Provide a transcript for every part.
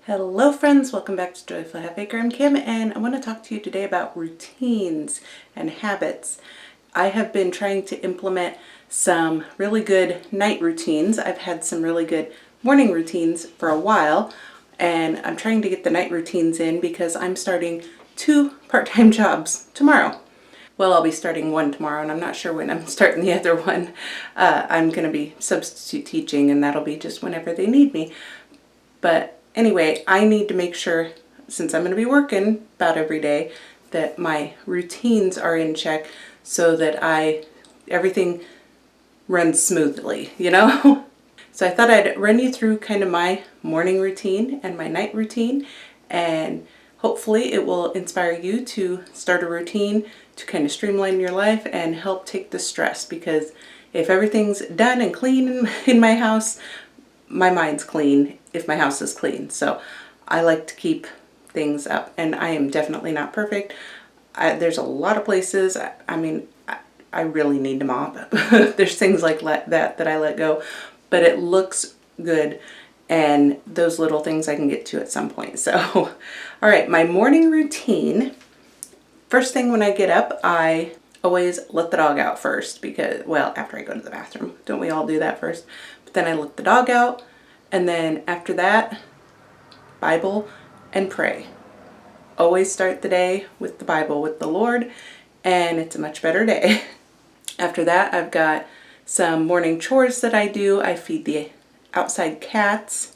Hello friends, welcome back to Joyful Half Acre. I'm Kim and I want to talk to you today about routines and habits. I have been trying to implement some really good night routines. I've had some really good morning routines for a while, and I'm trying to get the night routines in because I'm starting 2 part-time jobs tomorrow. Well, I'll be starting one tomorrow, and I'm not sure when I'm starting the other one. I'm going to be substitute teaching, and that'll be just whenever they need me. But anyway, I need to make sure, since I'm going to be working about every day, that my routines are in check so that everything runs smoothly, you know? So I thought I'd run you through kind of my morning routine and my night routine, and hopefully it will inspire you to start a routine to kind of streamline your life and help take the stress, because if everything's done and clean in my house, my mind's clean if my house is clean. So I like to keep things up, and I am definitely not perfect. There's a lot of places, I really need to mop. There's things like that I let go, but it looks good, and those little things I can get to at some point. So, all right, my morning routine. First thing when I get up, I always let the dog out first because, well, after I go to the bathroom. Don't we all do that first? But then I let the dog out, and then after that, Bible and pray. Always start the day with the Bible, with the Lord, and it's a much better day. After that, I've got some morning chores that I do. I feed the outside cats,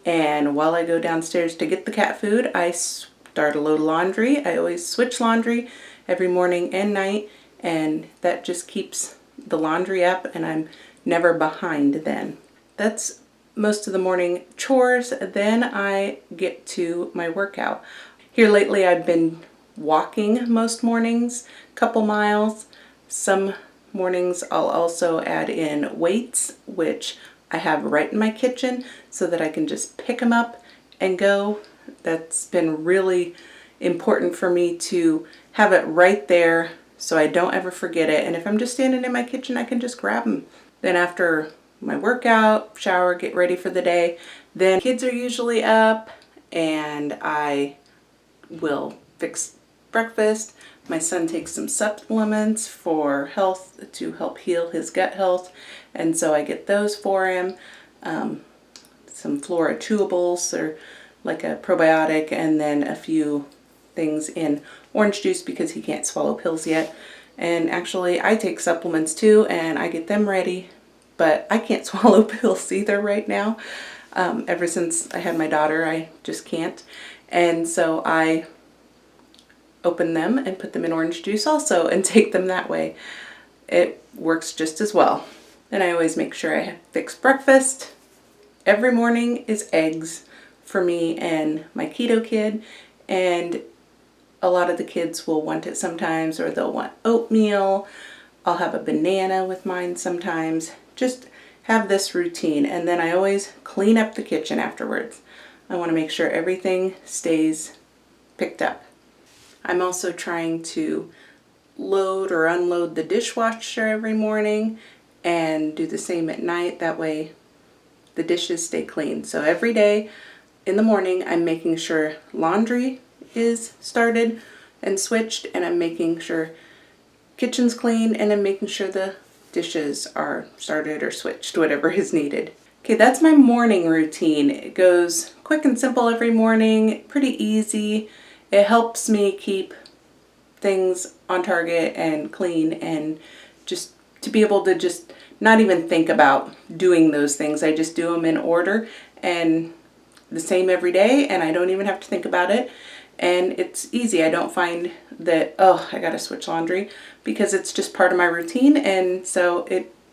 and while I go downstairs to get the cat food, I start a load of laundry. I always switch laundry every morning and night, and that just keeps the laundry up, and I'm never behind then. That's most of the morning chores. Then I get to my workout. Here lately I've been walking most mornings, a couple miles. Some mornings I'll also add in weights, which I have right in my kitchen so that I can just pick them up and go. That's been really important for me to have it right there so I don't ever forget it. And if I'm just standing in my kitchen, I can just grab them. Then after my workout, shower, get ready for the day, then kids are usually up and I will fix breakfast. My son takes some supplements for health to help heal his gut health, and so I get those for him. Some Flora chewables, or like a probiotic, and then a few things in orange juice because he can't swallow pills yet. And actually I take supplements too, and I get them ready, but I can't swallow pills either right now. Ever since I had my daughter, I just can't. And so I open them and put them in orange juice also and take them that way. It works just as well. Then I always make sure I fix breakfast. Every morning is eggs for me and my keto kid, and a lot of the kids will want it sometimes, or they'll want oatmeal. I'll have a banana with mine sometimes. Just have this routine, and then I always clean up the kitchen afterwards. I want to make sure everything stays picked up. I'm also trying to load or unload the dishwasher every morning and do the same at night. That way the dishes stay clean. So every day in the morning I'm making sure laundry is started and switched, and I'm making sure kitchen's clean, and I'm making sure the dishes are started or switched, whatever is needed. Okay, that's my morning routine. It goes quick and simple every morning, pretty easy. It helps me keep things on target and clean, and just to be able to just not even think about doing those things. I just do them in order and the same every day, and I don't even have to think about it. And it's easy. I don't find that, oh, I gotta switch laundry, because it's just part of my routine, and so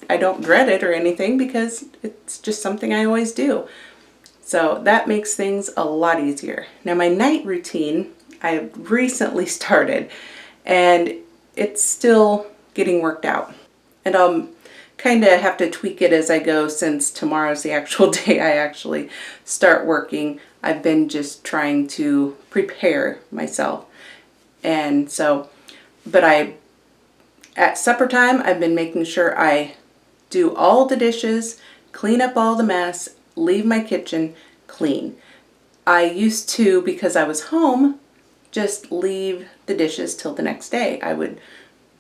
I don't dread it or anything because it's just something I always do. So that makes things a lot easier. Now my night routine, I recently started, and it's still getting worked out. And I'll kind of have to tweak it as I go, since tomorrow's the actual day I actually start working. I've been just trying to prepare myself. And so, at supper time, I've been making sure I do all the dishes, clean up all the mess, leave my kitchen clean. I used to, because I was home, just leave the dishes till the next day. I would,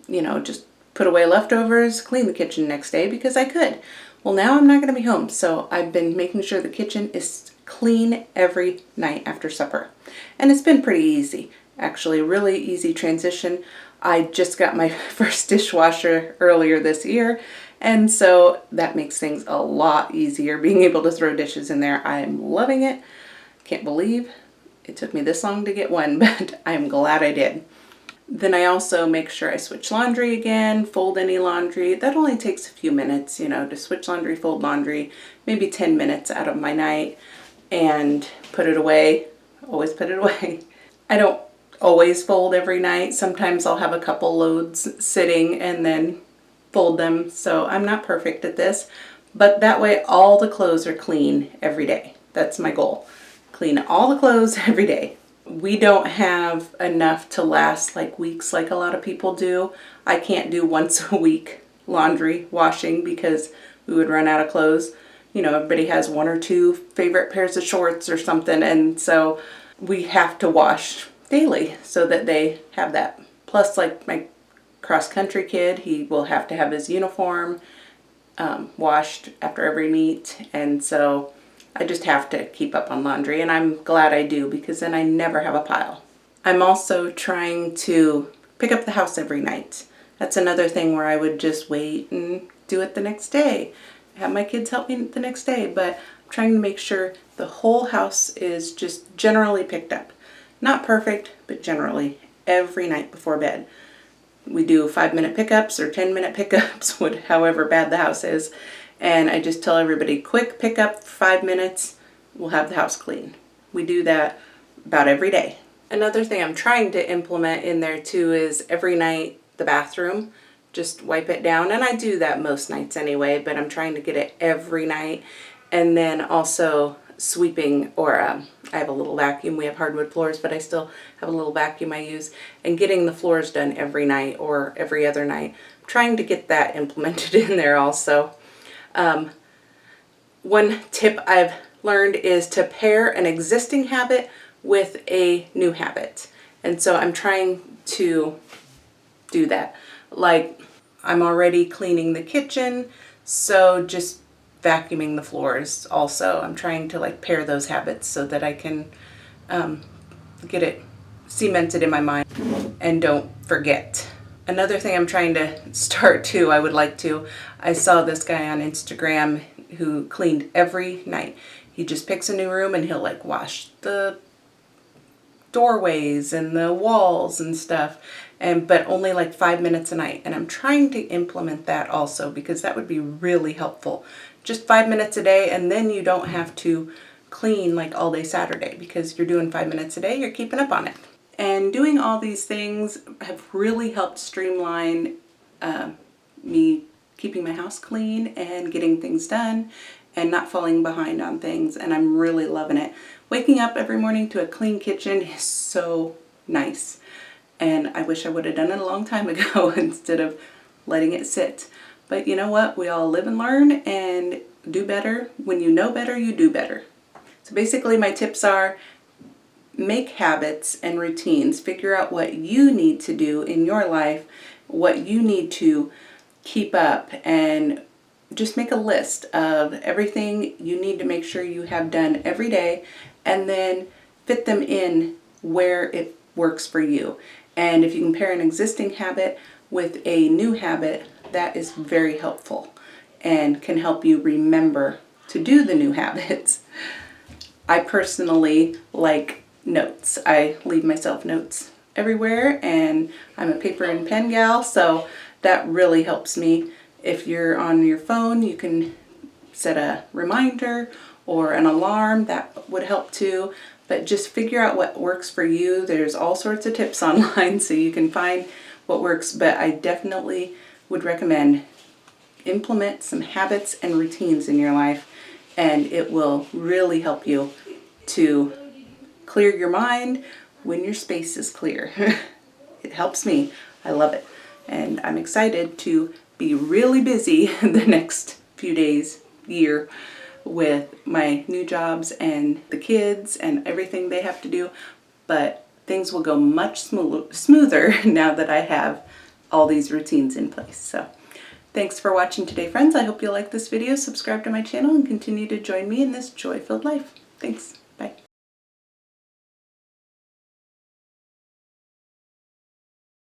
just put away leftovers, clean the kitchen next day because I could. Well, now I'm not going to be home, so I've been making sure the kitchen is clean every night after supper. And it's been pretty easy, actually, really easy transition. I just got my first dishwasher earlier this year, and so that makes things a lot easier being able to throw dishes in there. I'm loving it. Can't believe it took me this long to get one, but I'm glad I did. Then I also make sure I switch laundry again, fold any laundry. That only takes a few minutes, to switch laundry, fold laundry, maybe 10 minutes out of my night, and put it away. Always put it away. I don't always fold every night. Sometimes I'll have a couple loads sitting and then fold them. So I'm not perfect at this, but that way all the clothes are clean every day. That's my goal. Clean all the clothes every day. We don't have enough to last like weeks like a lot of people do. I can't do once a week laundry washing because we would run out of clothes. Everybody has one or two favorite pairs of shorts or something, and so we have to wash daily so that they have that. Plus, like my cross-country kid, he will have to have his uniform washed after every meet, and so I just have to keep up on laundry, and I'm glad I do because then I never have a pile. I'm also trying to pick up the house every night. That's another thing where I would just wait and do it the next day. Have my kids help me the next day, but I'm trying to make sure the whole house is just generally picked up. Not perfect, but generally every night before bed. We do 5-minute pickups or 10-minute pickups, however bad the house is. And I just tell everybody, quick pickup, 5 minutes, we'll have the house clean. We do that about every day. Another thing I'm trying to implement in there too is every night the bathroom, just wipe it down. And I do that most nights anyway, but I'm trying to get it every night. And then also sweeping, or I have a little vacuum. We have hardwood floors, but I still have a little vacuum I use. And getting the floors done every night or every other night. I'm trying to get that implemented in there also. One tip I've learned is to pair an existing habit with a new habit. And so I'm trying to do that. Like, I'm already cleaning the kitchen, so just vacuuming the floors also. I'm trying to pair those habits so that I can get it cemented in my mind and don't forget. Another thing I'm trying to start too, I saw this guy on Instagram who cleaned every night. He just picks a new room and he'll wash the doorways and the walls and stuff, but only 5 minutes a night. And I'm trying to implement that also because that would be really helpful. Just 5 minutes a day, and then you don't have to clean all day Saturday because you're doing 5 minutes a day, you're keeping up on it. And doing all these things have really helped streamline me keeping my house clean and getting things done and not falling behind on things, and I'm really loving it. Waking up every morning to a clean kitchen is so nice, and I wish I would have done it a long time ago instead of letting it sit. But you know what? We all live and learn and do better. When you know better, you do better. So basically my tips are: make habits and routines. Figure out what you need to do in your life, what you need to keep up, and just make a list of everything you need to make sure you have done every day, and then fit them in where it works for you. And if you can pair an existing habit with a new habit, that is very helpful and can help you remember to do the new habits. I personally like notes. I leave myself notes everywhere, and I'm a paper and pen gal, so that really helps me. If you're on your phone, you can set a reminder or an alarm. That would help too. But just figure out what works for you. There's all sorts of tips online, so you can find what works. But I definitely would recommend implement some habits and routines in your life, and it will really help you to clear your mind when your space is clear. It helps me. I love it. And I'm excited to be really busy the next few days, year, with my new jobs and the kids and everything they have to do, but things will go much smoother now that I have all these routines in place. So thanks for watching today, friends. I hope you like this video. Subscribe to my channel and continue to join me in this joy-filled life. Thanks.